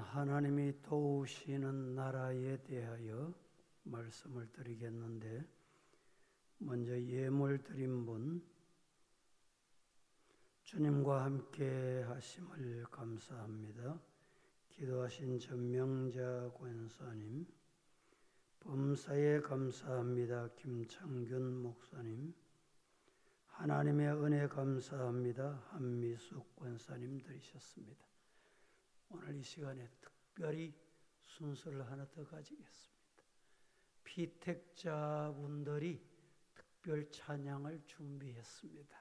하나님이 도우시는 나라에 대하여 말씀을 드리겠는데, 먼저 예물 드린 분, 주님과 함께 하심을 감사합니다. 기도하신 전명자 권사님, 범사에 감사합니다. 김창균 목사님, 하나님의 은혜 감사합니다. 한미숙 권사님 드리셨습니다. 오늘 이 시간에 특별히 순서를 하나 더 가지겠습니다. 피택자분들이 특별 찬양을 준비했습니다.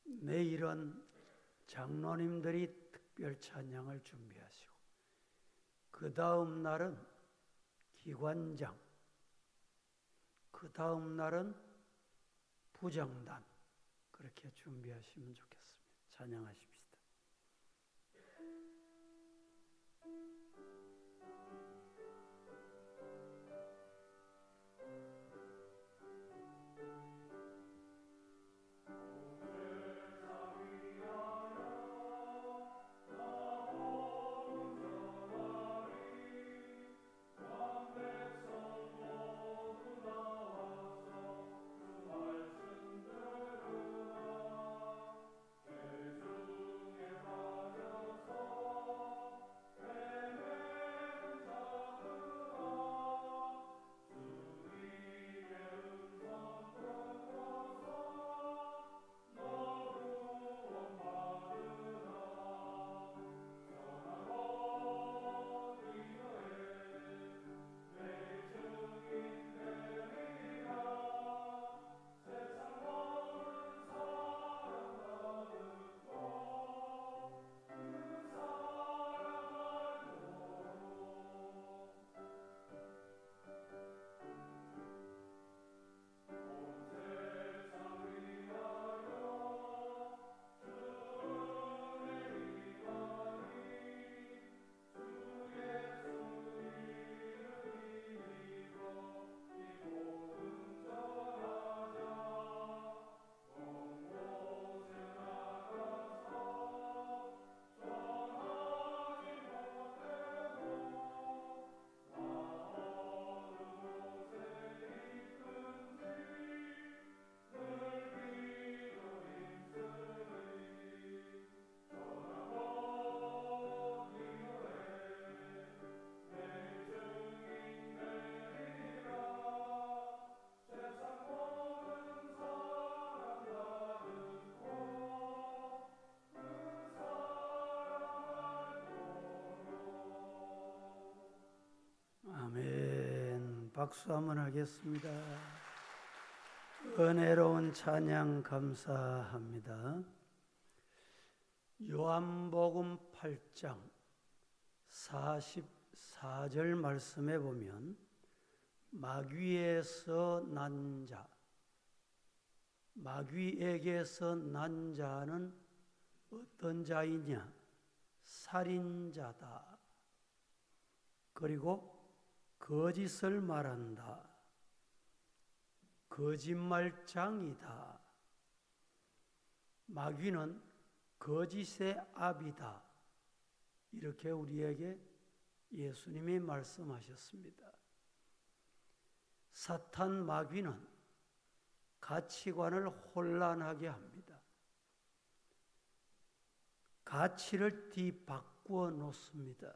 내일은 장로님들이 특별 찬양을 준비하시고, 그 다음 날은 기관장, 그 다음 날은 부장단, 그렇게 준비하시면 좋겠습니다. 찬양하십시다. 아멘. 박수 한번 하겠습니다. 은혜로운 찬양 감사합니다. 요한복음 8장 44절 말씀에 보면, 마귀에서 난 자, 마귀에게서 난 자는 어떤 자이냐? 살인자다. 그리고 거짓을 말한다. 거짓말장이다. 마귀는 거짓의 아비다. 이렇게 우리에게 예수님이 말씀하셨습니다. 사탄 마귀는 가치관을 혼란하게 합니다. 가치를 뒤바꾸어 놓습니다.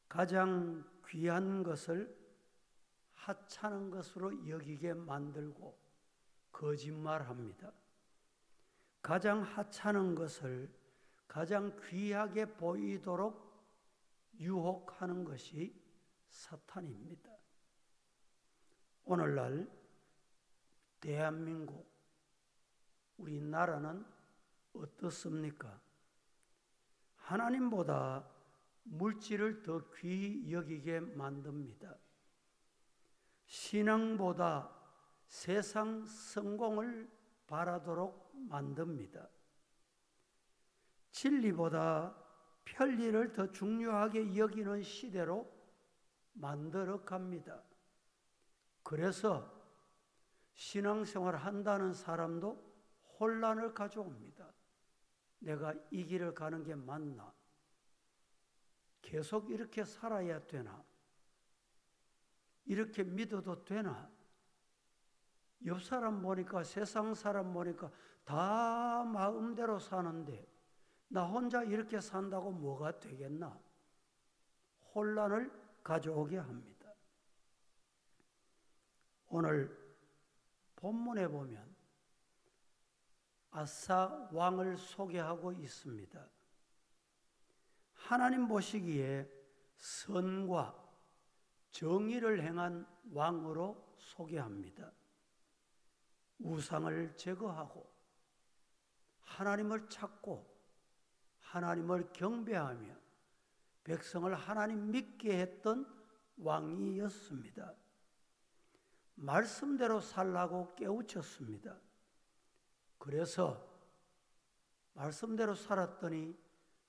가장 귀한 것을 하찮은 것으로 여기게 만들고 거짓말합니다. 가장 하찮은 것을 가장 귀하게 보이도록 유혹하는 것이 사탄입니다. 오늘날 대한민국, 우리나라는 어떻습니까? 하나님보다 물질을 더 귀히 여기게 만듭니다. 신앙보다 세상 성공을 바라도록 만듭니다. 진리보다 편리를 더 중요하게 여기는 시대로 만들어 갑니다. 그래서 신앙생활 한다는 사람도 혼란을 가져옵니다. 내가 이 길을 가는 게 맞나? 계속 이렇게 살아야 되나? 이렇게 믿어도 되나? 옆 사람 보니까, 세상 사람 보니까 다 마음대로 사는데 나 혼자 이렇게 산다고 뭐가 되겠나? 혼란을 가져오게 합니다. 오늘 본문에 보면 아사 왕을 소개하고 있습니다. 하나님 보시기에 선과 정의를 행한 왕으로 소개합니다. 우상을 제거하고 하나님을 찾고 하나님을 경배하며 백성을 하나님 믿게 했던 왕이었습니다. 말씀대로 살라고 깨우쳤습니다. 그래서 말씀대로 살았더니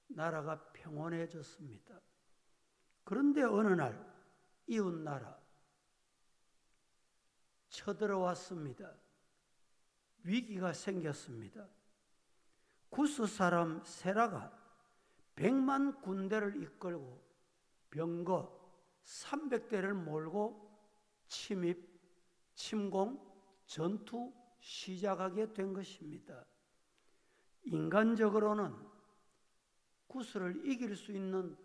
나라가 평온해졌습니다. 그런데 어느 날 이웃 나라 쳐들어왔습니다. 위기가 생겼습니다. 구스 사람 세라가 100만 군대를 이끌고 병거 300대를 몰고 침공, 전투 시작하게 된 것입니다. 인간적으로는 구스를 이길 수 있는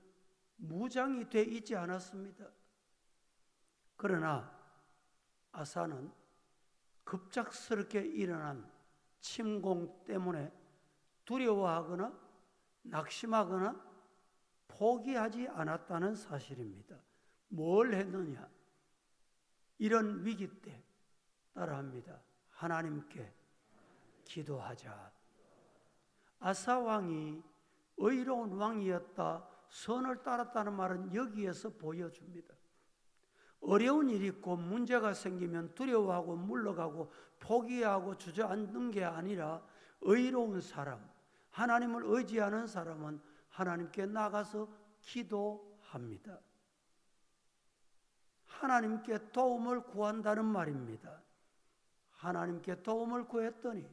무장이 돼 있지 않았습니다. 그러나 아사는 급작스럽게 일어난 침공 때문에 두려워하거나 낙심하거나 포기하지 않았다는 사실입니다. 뭘 했느냐? 이런 위기 때 따라합니다. 하나님께 기도하자. 아사 왕이 의로운 왕이었다, 선을 따랐다는 말은 여기에서 보여줍니다. 어려운 일이 있고 문제가 생기면 두려워하고 물러가고 포기하고 주저앉는 게 아니라 의로운 사람, 하나님을 의지하는 사람은 하나님께 나가서 기도합니다. 하나님께 도움을 구한다는 말입니다. 하나님께 도움을 구했더니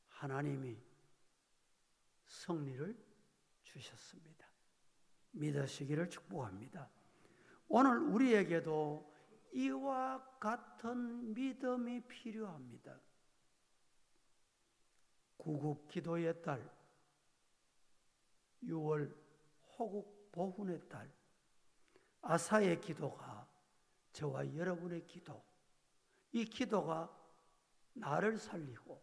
하나님이 승리를 주셨습니다. 믿으시기를 축복합니다. 오늘 우리에게도 이와 같은 믿음이 필요합니다. 구국 기도의 달, 6월 호국 보훈의 달, 아사의 기도가 저와 여러분의 기도, 이 기도가 나를 살리고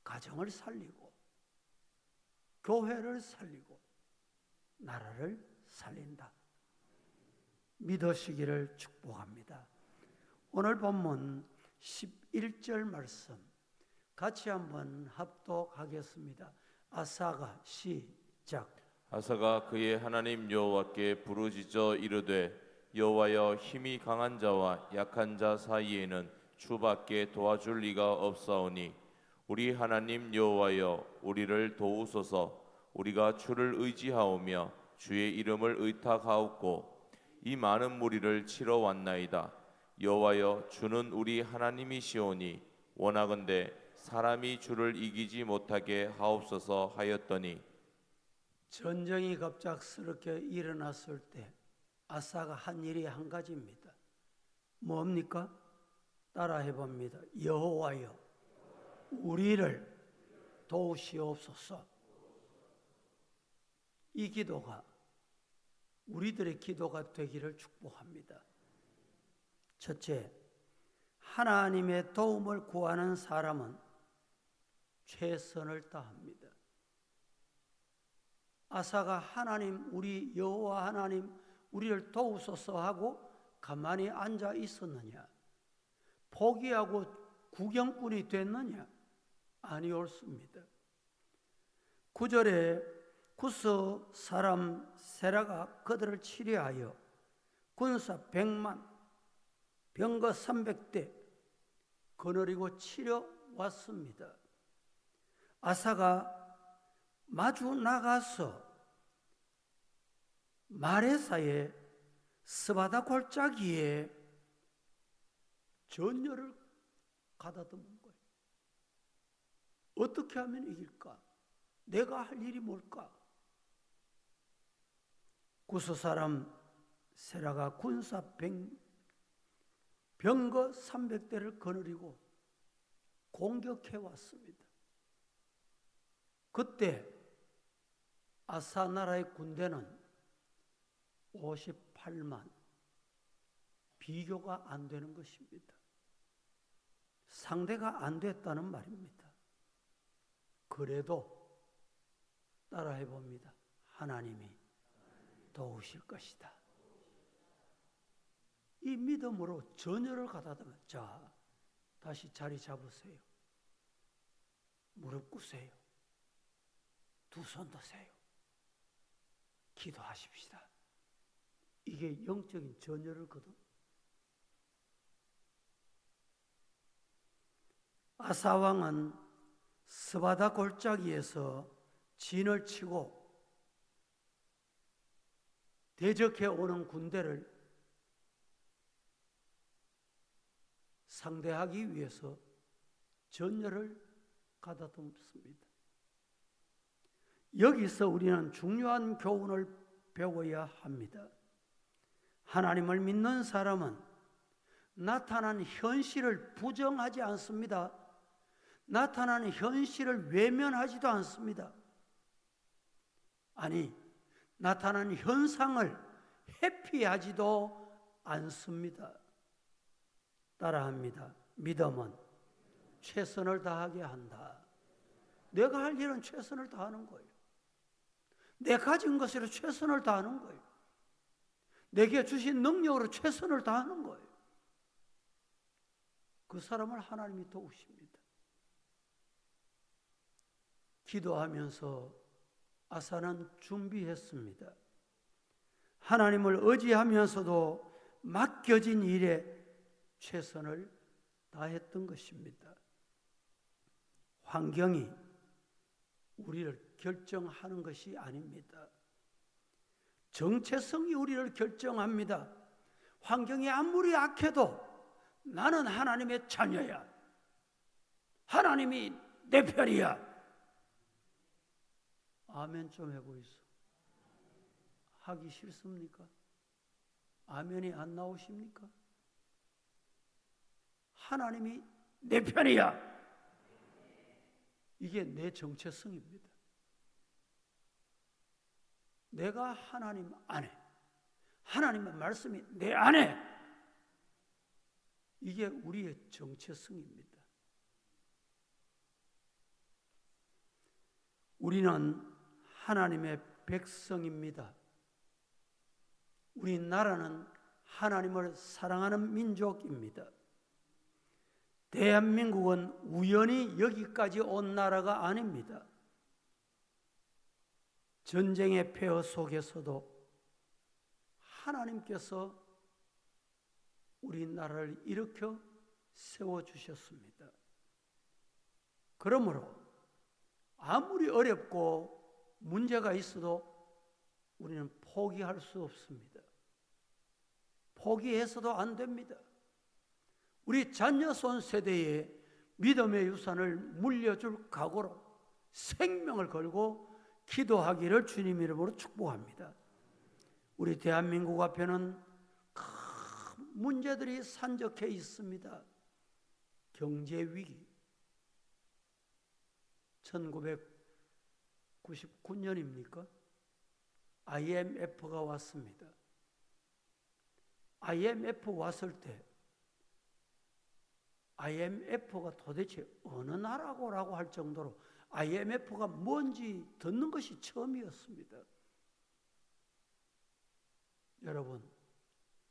가정을 살리고 교회를 살리고 나라를 살린다. 믿으시기를 축복합니다. 오늘 본문 11절 말씀 같이 한번 합독하겠습니다. 아사가 시작. 아사가 그의 하나님 여호와께 부르짖어 이르되 여호와여, 힘이 강한 자와 약한 자 사이에는 주밖에 도와줄 리가 없사오니 우리 하나님 여호와여, 우리를 도우소서. 우리가 주를 의지하오며 주의 이름을 의탁하옵고 이 많은 무리를 치러 왔나이다. 여호와여, 주는 우리 하나님이시오니 원하건대 사람이 주를 이기지 못하게 하옵소서 하였더니, 전쟁이 갑작스럽게 일어났을 때 아사가 한 일이 한 가지입니다. 뭡니까? 따라 해봅니다. 여호와여, 우리를 도우시옵소서. 이 기도가 우리들의 기도가 되기를 축복합니다. 첫째, 하나님의 도움을 구하는 사람은 최선을 다합니다. 아사가 하나님, 우리 여호와 하나님, 우리를 도우소서 하고 가만히 앉아 있었느냐? 포기하고 구경꾼이 됐느냐? 아니었습니다. 9절에 구스 사람 세라가 그들을 치려하여 군사 100만, 병거 300대 거느리고 치려 왔습니다. 아사가 마주 나가서 마레사의 스바다 골짜기에 전열을 가다듬은 거예요. 어떻게 하면 이길까? 내가 할 일이 뭘까? 구스 사람 세라가 군사 병거 300대를 거느리고 공격해 왔습니다. 그때 아사 나라의 군대는 58만, 비교가 안 되는 것입니다. 상대가 안 됐다는 말입니다. 그래도 따라해 봅니다. 하나님이 도우실 것이다. 이 믿음으로 전열을 가다듬어. 자, 다시 자리 잡으세요. 무릎 꿇으세요. 두 손 드세요. 기도하십시다. 이게 영적인 전열을 거든. 아사왕은 스바다 골짜기에서 진을 치고 대적해 오는 군대를 상대하기 위해서 전열을 가다듬습니다. 여기서 우리는 중요한 교훈을 배워야 합니다. 하나님을 믿는 사람은 나타난 현실을 부정하지 않습니다. 나타나는 현실을 외면하지도 않습니다. 아니, 나타난 현상을 회피하지도 않습니다. 따라합니다. 믿음은 최선을 다하게 한다. 내가 할 일은 최선을 다하는 거예요. 내 가진 것으로 최선을 다하는 거예요. 내게 주신 능력으로 최선을 다하는 거예요. 그 사람을 하나님이 도우십니다. 기도하면서 아사는 준비했습니다. 하나님을 의지하면서도 맡겨진 일에 최선을 다했던 것입니다. 환경이 우리를 결정하는 것이 아닙니다. 정체성이 우리를 결정합니다. 환경이 아무리 악해도 나는 하나님의 자녀야. 하나님이 내 편이야. 아멘 좀 해보이소. 하기 싫습니까? 아멘이 안 나오십니까? 하나님이 내 편이야. 이게 내 정체성입니다. 내가 하나님 안에, 하나님의 말씀이 내 안에, 이게 우리의 정체성입니다. 우리는 하나님의 백성입니다. 우리나라는 하나님을 사랑하는 민족입니다. 대한민국은 우연히 여기까지 온 나라가 아닙니다. 전쟁의 폐허 속에서도 하나님께서 우리나라를 일으켜 세워주셨습니다. 그러므로 아무리 어렵고 문제가 있어도 우리는 포기할 수 없습니다. 포기해서도 안 됩니다. 우리 자녀손 세대에 믿음의 유산을 물려줄 각오로 생명을 걸고 기도하기를 주님 이름으로 축복합니다. 우리 대한민국 앞에는 큰 문제들이 산적해 있습니다. 경제 위기. 1999년입니까? IMF가 왔습니다. IMF 왔을 때 IMF가 도대체 어느 나라고라고 할 정도로 IMF가 뭔지 듣는 것이 처음이었습니다. 여러분,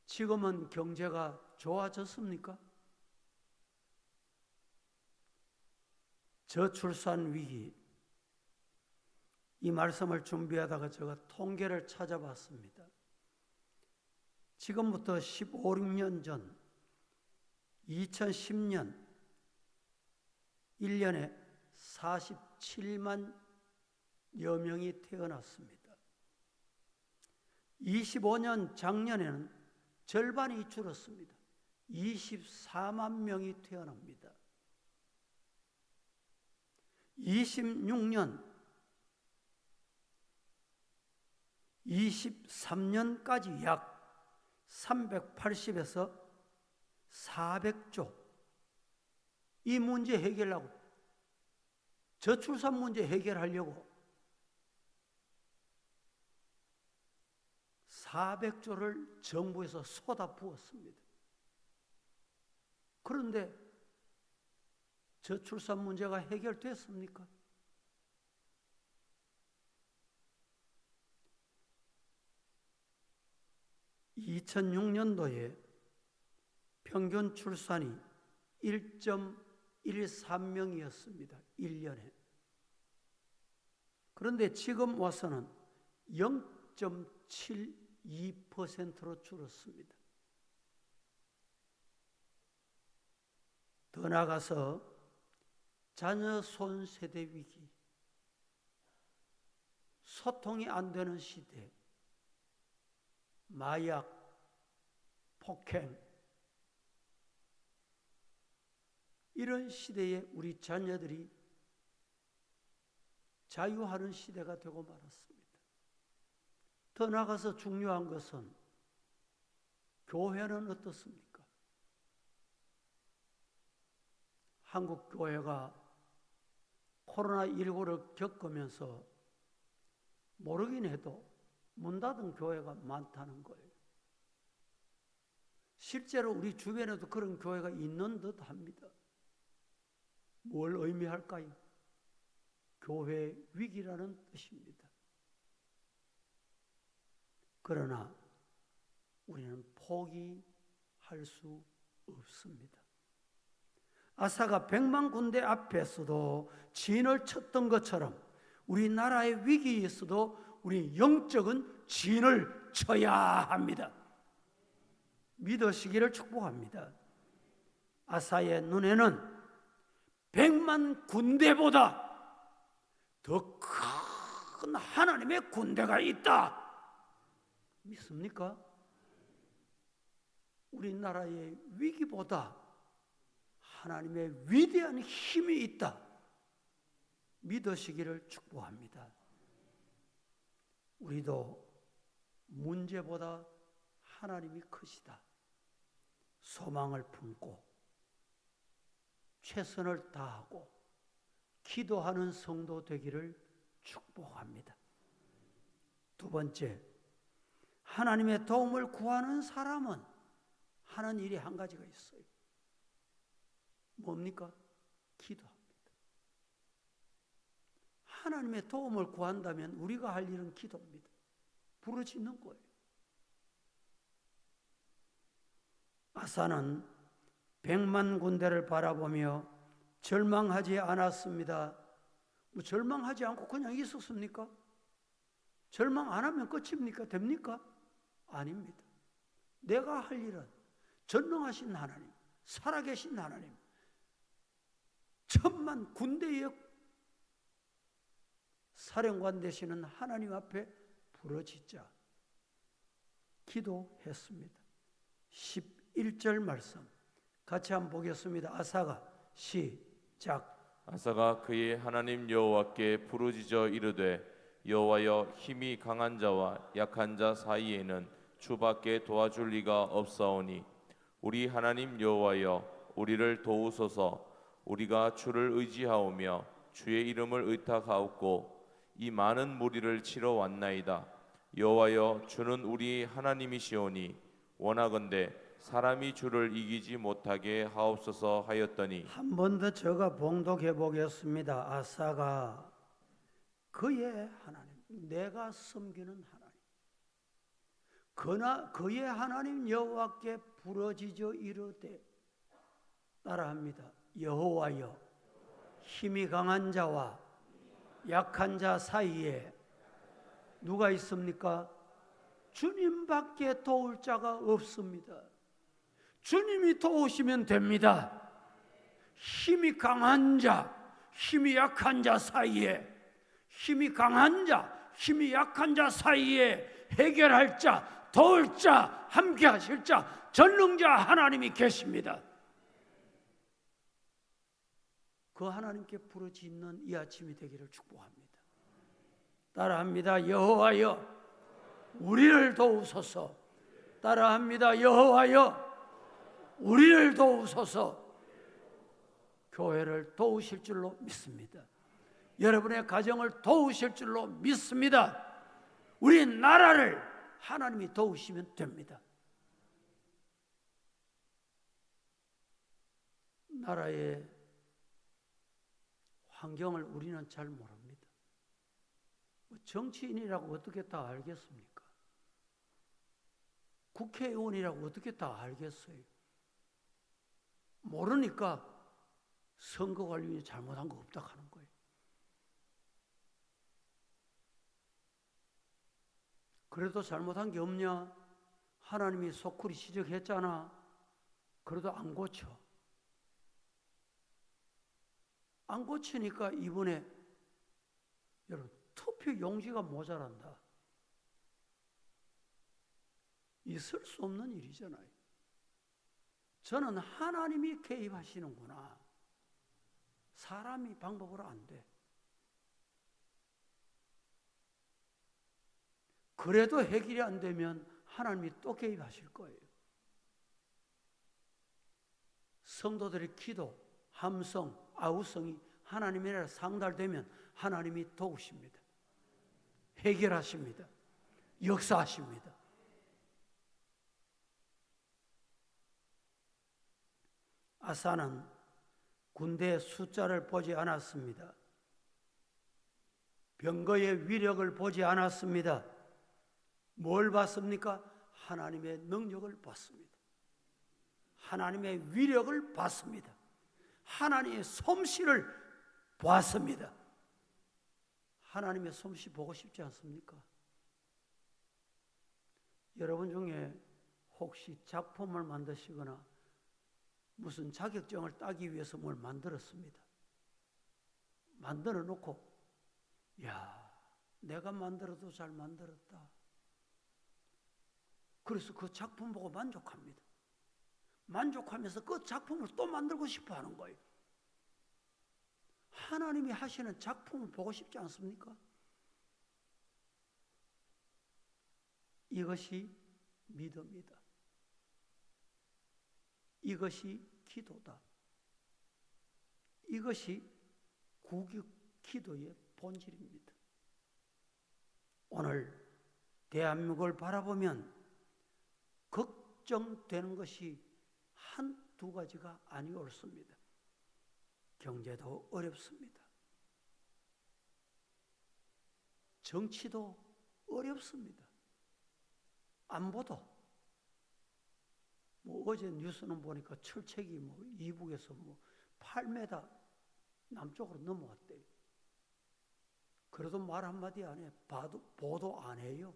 지금은 경제가 좋아졌습니까? 저출산 위기, 이 말씀을 준비하다가 제가 통계를 찾아봤습니다. 지금부터 15, 16년 전 2010년 1년에 47만여 명이 태어났습니다. 25년 작년에는 절반이 줄었습니다. 24만 명이 태어납니다. 26년, 23년까지 약 380에서 400조 이 문제 해결하고 저출산 문제 해결하려고 400조를 정부에서 쏟아부었습니다. 그런데 저출산 문제가 해결됐습니까? (2006년도에) 평균 출산이 1.13명이었습니다. 1년에. 그런데 지금 와서는 0.72%로 줄었습니다. 더 나아가서 자녀 손세대 위기, 소통이 안 되는 시대, 마약, 폭행, 이런 시대에 우리 자녀들이 자유하는 시대가 되고 말았습니다. 더 나아가서 중요한 것은 교회는 어떻습니까? 한국 교회가 코로나19를 겪으면서 모르긴 해도 문 닫은 교회가 많다는 거예요. 실제로 우리 주변에도 그런 교회가 있는 듯 합니다. 뭘 의미할까요? 교회 위기라는 뜻입니다. 그러나 우리는 포기할 수 없습니다. 아사가 100만 군대 앞에서도 진을 쳤던 것처럼 우리나라의 위기에서도 우리 영적인 진을 쳐야 합니다. 믿으시기를 축복합니다. 아사의 눈에는 100만 군대보다 더 큰 하나님의 군대가 있다. 믿습니까? 우리나라의 위기보다 하나님의 위대한 힘이 있다. 믿으시기를 축복합니다. 우리도 문제보다 하나님이 크시다. 소망을 품고 최선을 다하고 기도하는 성도 되기를 축복합니다. 두 번째, 하나님의 도움을 구하는 사람은 하는 일이 한 가지가 있어요. 뭡니까? 기도합니다. 하나님의 도움을 구한다면 우리가 할 일은 기도입니다. 부르짖는 거예요. 아사는 100만 군대를 바라보며 절망하지 않았습니다. 뭐 절망하지 않고 그냥 있었습니까? 절망 안 하면 끝입니까? 됩니까? 아닙니다. 내가 할 일은 전능하신 하나님, 살아계신 하나님, 천만 군대의 사령관 되시는 하나님 앞에 부르짖자 기도했습니다. 11절 말씀 같이 한번 보겠습니다. 아사가 시작. 아사가 그의 하나님 여호와께 부르짖어 이르되 여호와여 힘이 강한 자와 약한 자 사이에는 주밖에 도와줄 리가 없사오니 우리 하나님 여호와여 우리를 도우소서. 우리가 주를 의지하오며 주의 이름을 의탁하옵고 이 많은 무리를 치러 왔나이다. 여호와여 주는 우리 하나님이시오니 원하건대 사람이 주를 이기지 못하게 하옵소서 하였더니 한 번 더 제가 봉독해 보겠습니다. 아사가 그의 하나님, 내가 섬기는 하나님, 그의 하나님 여호와께 부르짖어 이르되 따라합니다. 여호와여 힘이 강한 자와 약한 자 사이에 누가 있습니까? 주님밖에 도울 자가 없습니다. 주님이 도우시면 됩니다. 힘이 강한 자, 힘이 약한 자 사이에, 힘이 강한 자, 힘이 약한 자 사이에 해결할 자, 도울 자, 함께 하실 자, 전능자 하나님이 계십니다. 그 하나님께 부르짖는 이 아침이 되기를 축복합니다. 따라합니다. 여호와여 우리를 도우소서. 따라합니다. 여호와여 우리를 도우소서. 교회를 도우실 줄로 믿습니다. 여러분의 가정을 도우실 줄로 믿습니다. 우리 나라를 하나님이 도우시면 됩니다. 나라의 환경을 우리는 잘 모릅니다. 정치인이라고 어떻게 다 알겠습니까? 국회의원이라고 어떻게 다 알겠어요? 모르니까 선거 관련이 잘못한 거 없다 하는 거예요. 그래도 잘못한 게 없냐? 하나님이 속쿨이 지적했잖아. 그래도 안 고쳐. 안 고치니까 이번에 여러분 투표 용지가 모자란다. 있을 수 없는 일이잖아요. 저는 하나님이 개입하시는구나. 사람이 방법으로 안 돼. 그래도 해결이 안 되면 하나님이 또 개입하실 거예요. 성도들의 기도, 함성, 아우성이 하나님이라 상달되면 하나님이 도우십니다. 해결하십니다. 역사하십니다. 아사는 군대의 숫자를 보지 않았습니다. 병거의 위력을 보지 않았습니다. 뭘 봤습니까? 하나님의 능력을 봤습니다. 하나님의 위력을 봤습니다. 하나님의 솜씨를 봤습니다. 하나님의 솜씨 보고 싶지 않습니까? 여러분 중에 혹시 작품을 만드시거나 무슨 자격증을 따기 위해서 뭘 만들었습니다. 만들어 놓고 야, 내가 만들어도 잘 만들었다. 그래서 그 작품 보고 만족합니다. 만족하면서 그 작품을 또 만들고 싶어 하는 거예요. 하나님이 하시는 작품을 보고 싶지 않습니까? 이것이 믿음이다. 이것이 기도다. 이것이 국유 기도의 본질입니다. 오늘 대한민국을 바라보면 걱정되는 것이 한두 가지가 아니 옳습니다. 경제도 어렵습니다. 정치도 어렵습니다. 안보도 어제 뉴스는 보니까 철책이 이북에서 8m 남쪽으로 넘어왔대요. 그래도 말 한마디 안 해. 보도 안 해요.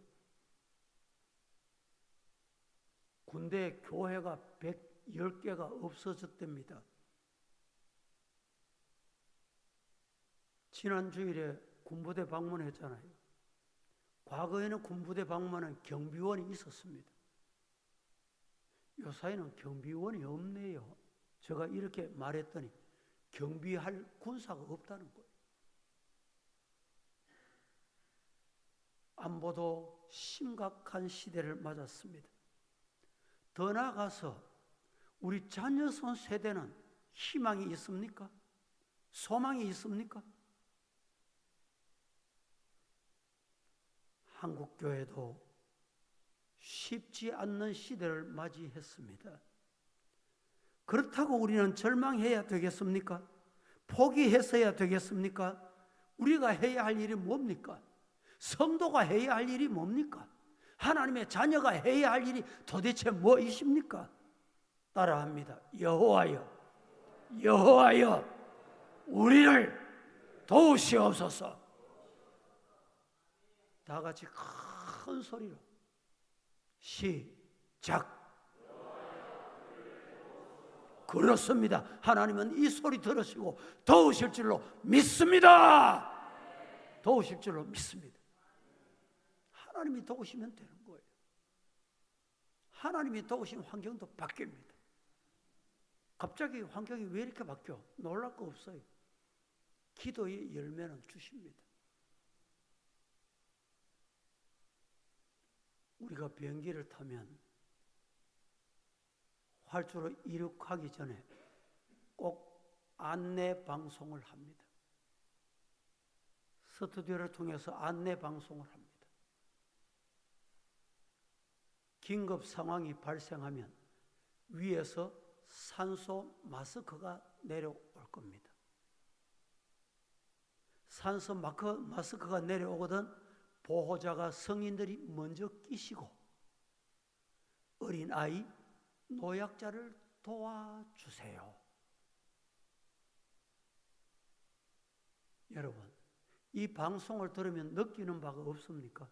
군대 교회가 110개가 없어졌답니다. 지난 주일에 군부대 방문했잖아요. 과거에는 군부대 방문은 경비원이 있었습니다. 요사이는 경비원이 없네요. 제가 이렇게 말했더니 경비할 군사가 없다는 거예요. 안보도 심각한 시대를 맞았습니다. 더 나아가서 우리 자녀손 세대는 희망이 있습니까? 소망이 있습니까? 한국교회도 쉽지 않는 시대를 맞이했습니다. 그렇다고 우리는 절망해야 되겠습니까? 포기했어야 되겠습니까? 우리가 해야 할 일이 뭡니까? 성도가 해야 할 일이 뭡니까? 하나님의 자녀가 해야 할 일이 도대체 무엇입니까? 따라합니다. 여호와여, 여호와여, 우리를 도우시옵소서. 다 같이 큰 소리로 시작. 그렇습니다. 하나님은 이 소리 들으시고 도우실 줄로 믿습니다. 도우실 줄로 믿습니다. 하나님이 도우시면 되는 거예요. 하나님이 도우시면 환경도 바뀝니다. 갑자기 환경이 왜 이렇게 바뀌어? 놀랄 거 없어요. 기도의 열매는 주십니다. 우리가 비행기를 타면 활주로 이륙하기 전에 꼭 안내 방송을 합니다. 스튜디오를 통해서 안내 방송을 합니다. 긴급 상황이 발생하면 위에서 산소 마스크가 내려올 겁니다. 산소 마스크가 내려오거든 보호자가 성인들이 먼저 끼시고 어린아이, 노약자를 도와주세요. 여러분, 이 방송을 들으면 느끼는 바가 없습니까?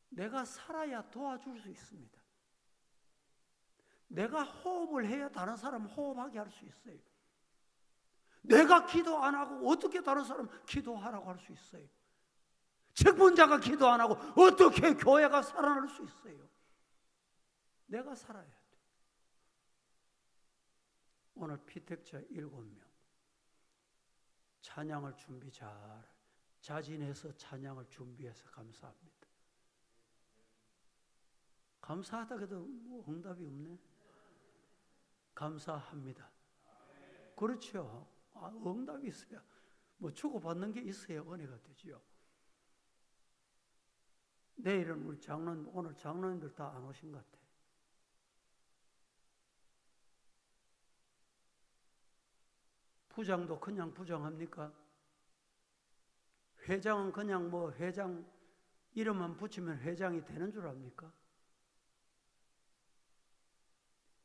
내가 살아야 도와줄 수 있습니다. 내가 호흡을 해야 다른 사람 호흡하게 할 수 있어요. 내가 기도 안 하고 어떻게 다른 사람 기도하라고 할 수 있어요? 책분자가 기도 안 하고 어떻게 교회가 살아날 수 있어요? 내가 살아야 돼. 오늘 피택자 7명 찬양을 준비 잘 자진해서 찬양을 준비해서 감사합니다. 감사하다 해도 뭐 응답이 없네. 감사합니다. 그렇죠. 응답이 있어야 뭐 주고받는 게 있어야 은혜가 되지요. 내일은 우리 오늘 장로님들 다 안 오신 것 같아. 부장도 그냥 부장합니까? 회장은 그냥 뭐 회장 이름만 붙이면 회장이 되는 줄 압니까?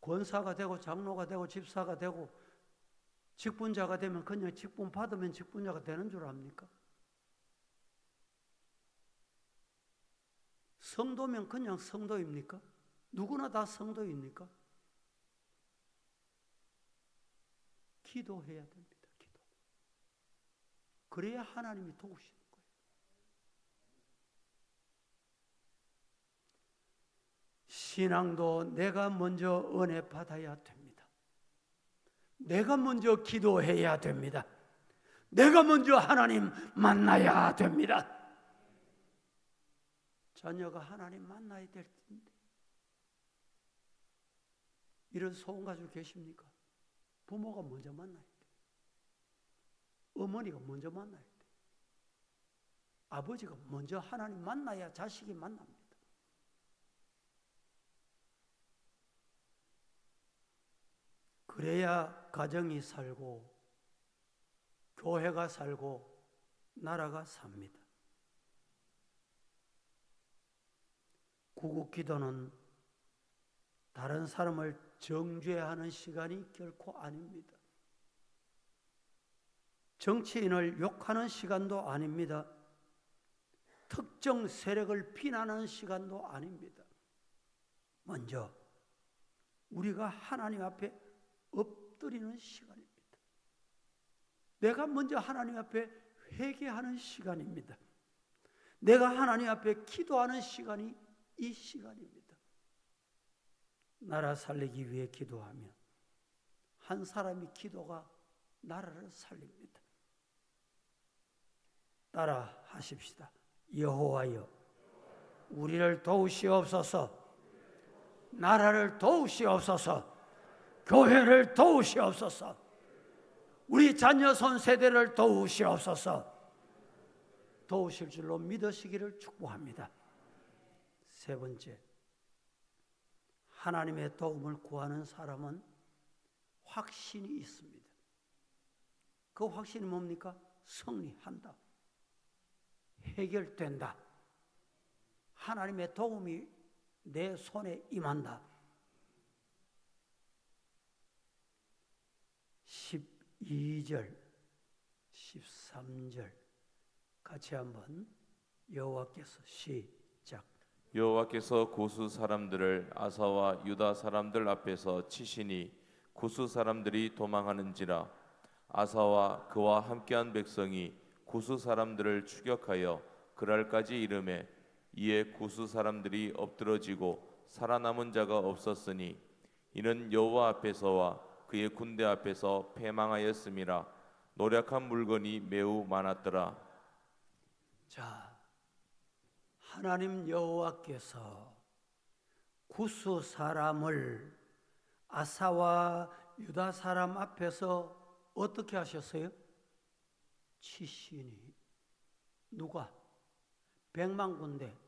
권사가 되고 장로가 되고 집사가 되고 직분자가 되면 그냥 직분 받으면 직분자가 되는 줄 압니까? 성도면 그냥 성도입니까? 누구나 다 성도입니까? 기도해야 됩니다. 기도. 그래야 하나님이 도우시는 거예요. 신앙도 내가 먼저 은혜 받아야 됩니다. 내가 먼저 기도해야 됩니다. 내가 먼저 하나님 만나야 됩니다. 자녀가 하나님 만나야 될 텐데 이런 소원 가지고 계십니까? 부모가 먼저 만나야 돼. 어머니가 먼저 만나야 돼. 아버지가 먼저 하나님 만나야 자식이 만납니다. 그래야 가정이 살고 교회가 살고 나라가 삽니다. 구국기도는 다른 사람을 정죄하는 시간이 결코 아닙니다. 정치인을 욕하는 시간도 아닙니다. 특정 세력을 비난하는 시간도 아닙니다. 먼저 우리가 하나님 앞에 엎드리는 시간입니다. 내가 먼저 하나님 앞에 회개하는 시간입니다. 내가 하나님 앞에 기도하는 시간이 이 시간입니다. 나라 살리기 위해 기도하면 한 사람의 기도가 나라를 살립니다. 따라 하십시다. 여호와여, 우리를 도우시옵소서. 나라를 도우시옵소서. 교회를 도우시옵소서. 우리 자녀손 세대를 도우시옵소서. 도우실 줄로 믿으시기를 축복합니다. 세 번째, 하나님의 도움을 구하는 사람은 확신이 있습니다. 그 확신이 뭡니까? 승리한다. 해결된다. 하나님의 도움이 내 손에 임한다. 12절, 13절 같이 한번 여호와께서 시작. 여호와께서 구스 사람들을 아사와 유다 사람들 앞에서 치시니 구스 사람들이 도망하는지라. 아사와 그와 함께한 백성이 구스 사람들을 추격하여 그랄까지 이르매 이에 구스 사람들이 엎드러지고 살아남은 자가 없었으니 이는 여호와 앞에서와 그의 군대 앞에서 패망하였음이라. 노력한 물건이 매우 많았더라. 자, 하나님 여호와께서 구스 사람을 아사와 유다 사람 앞에서 어떻게 하셨어요? 치시니. 누가? 100만 군대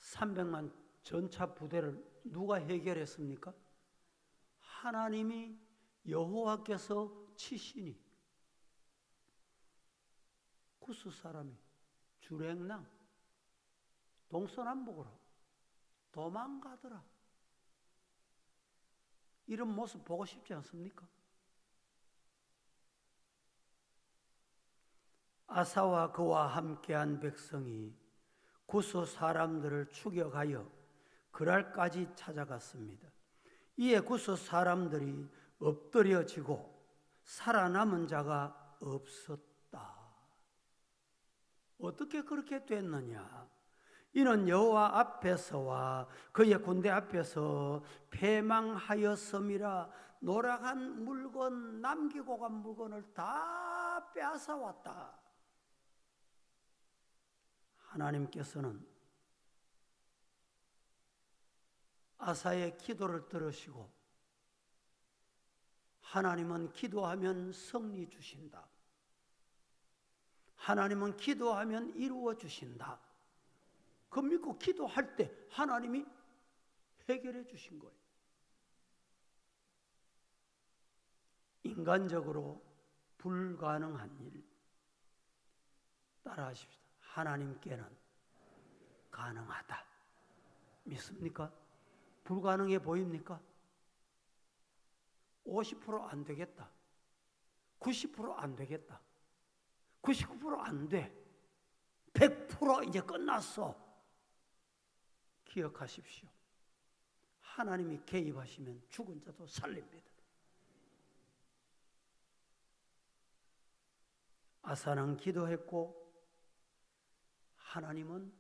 300만 전차 부대를 누가 해결했습니까? 하나님이 여호와께서 치시니. 구스 사람이 주랭랑 동서남북으로 도망가더라. 이런 모습 보고 싶지 않습니까? 아사와 그와 함께한 백성이 구스 사람들을 추격하여 그랄까지 찾아갔습니다. 이에 구스 사람들이 엎드려지고 살아남은 자가 없었다. 어떻게 그렇게 됐느냐? 이는 여호와 앞에서와 그의 군대 앞에서 패망하였음이라. 노력한 물건, 남기고 간 물건을 다 빼앗아 왔다. 하나님께서는 아사의 기도를 들으시고 하나님은 기도하면 승리 주신다. 하나님은 기도하면 이루어 주신다. 그 믿고 기도할 때 하나님이 해결해 주신 거예요. 인간적으로 불가능한 일 따라하십시다. 하나님께는 가능하다. 믿습니까? 불가능해 보입니까? 50% 안 되겠다. 90% 안 되겠다. 99% 안 돼. 100% 이제 끝났어. 기억하십시오. 하나님이 개입하시면 죽은 자도 살립니다. 아사는 기도했고 하나님은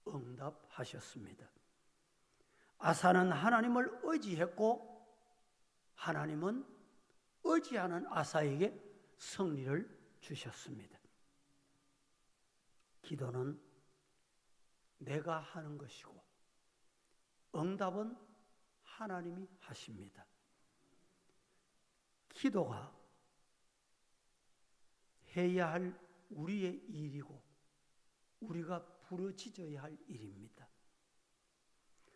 응답하셨습니다. 아사는 하나님을 의지했고 하나님은 의지하는 아사에게 승리를 주셨습니다. 기도는 내가 하는 것이고 응답은 하나님이 하십니다. 기도가 해야 할 우리의 일이고 우리가 부르짖어야 할 일입니다.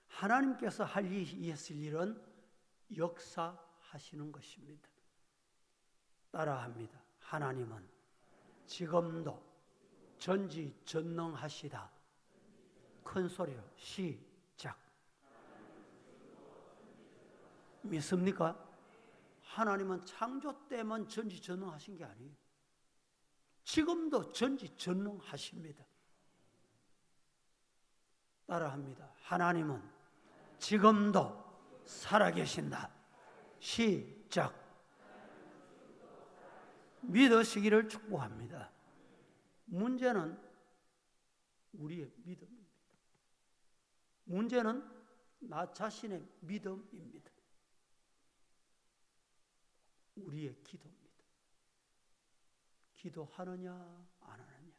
하나님께서 하실 일은 역사하시는 것입니다. 따라합니다. 하나님은 지금도 전지전능하시다. 큰 소리로 시작. 믿습니까? 하나님은 창조 때만 전지전능하신 게 아니에요. 지금도 전지전능하십니다. 따라합니다. 하나님은 지금도 살아계신다. 시작. 믿으시기를 축복합니다. 문제는 우리의 믿음입니다. 문제는 나 자신의 믿음입니다. 우리의 기도입니다. 기도하느냐 안 하느냐.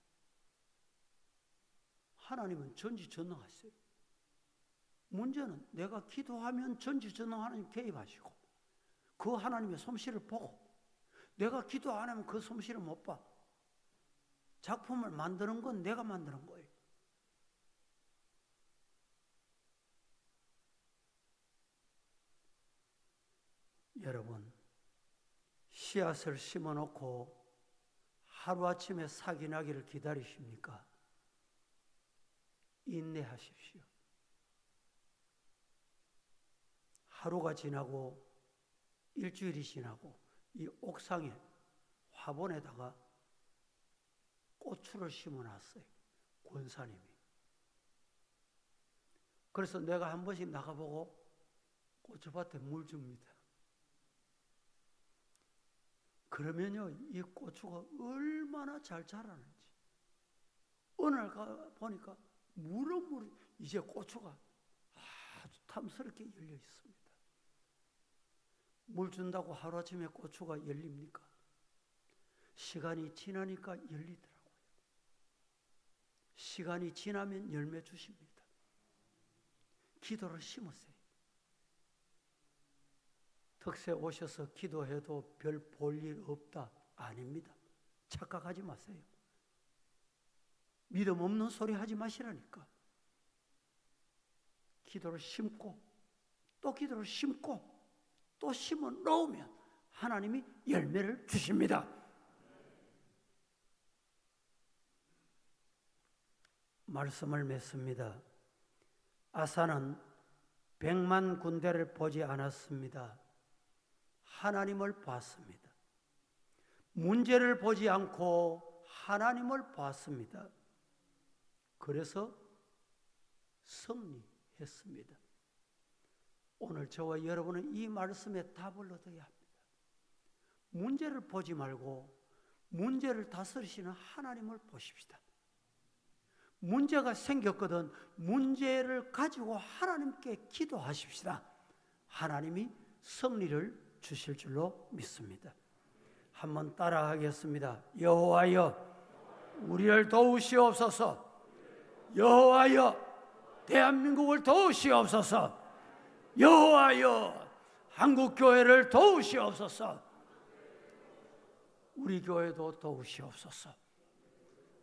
하나님은 전지전능하세요. 문제는 내가 기도하면 전지전능 하나님 개입하시고 그 하나님의 솜씨를 보고 내가 기도 안 하면 그 솜씨를 못 봐. 작품을 만드는 건 내가 만드는 거예요. 여러분, 씨앗을 심어놓고 하루아침에 싹이 나기를 기다리십니까? 인내하십시오. 하루가 지나고 일주일이 지나고 이 옥상에 화분에다가 고추를 심어놨어요. 권사님이. 그래서 내가 한 번씩 나가보고 고추밭에 물 줍니다. 그러면요, 이 고추가 얼마나 잘 자라는지. 어느 날 보니까 무럭무럭 이제 고추가 아주 탐스럽게 열려 있습니다. 물 준다고 하루아침에 고추가 열립니까? 시간이 지나니까 열리더라고요. 시간이 지나면 열매 주십니다. 기도를 심으세요. 덕새 오셔서 기도해도 별 볼 일 없다. 아닙니다. 착각하지 마세요. 믿음 없는 소리 하지 마시라니까. 기도를 심고 또 기도를 심고 또 심어 놓으면 하나님이 열매를 주십니다. 말씀을 맺습니다. 아사는 100만 군대를 보지 않았습니다. 하나님을 봤습니다. 문제를 보지 않고 하나님을 봤습니다. 그래서 승리했습니다. 오늘 저와 여러분은 이 말씀에 답을 얻어야 합니다. 문제를 보지 말고 문제를 다스리시는 하나님을 보십시다. 문제가 생겼거든 문제를 가지고 하나님께 기도하십시다. 하나님이 승리를 주실 줄로 믿습니다. 한번 따라하겠습니다. 여호와여 우리를 도우시옵소서. 여호와여 대한민국을 도우시옵소서. 여호와여 한국교회를 도우시옵소서. 우리 교회도 도우시옵소서.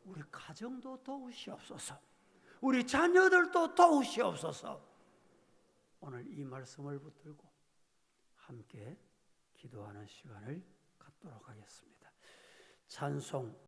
우리 가정도 도우시옵소서. 우리 자녀들도 도우시옵소서. 오늘 이 말씀을 붙들고 함께 기도하는 시간을 갖도록 하겠습니다. 찬송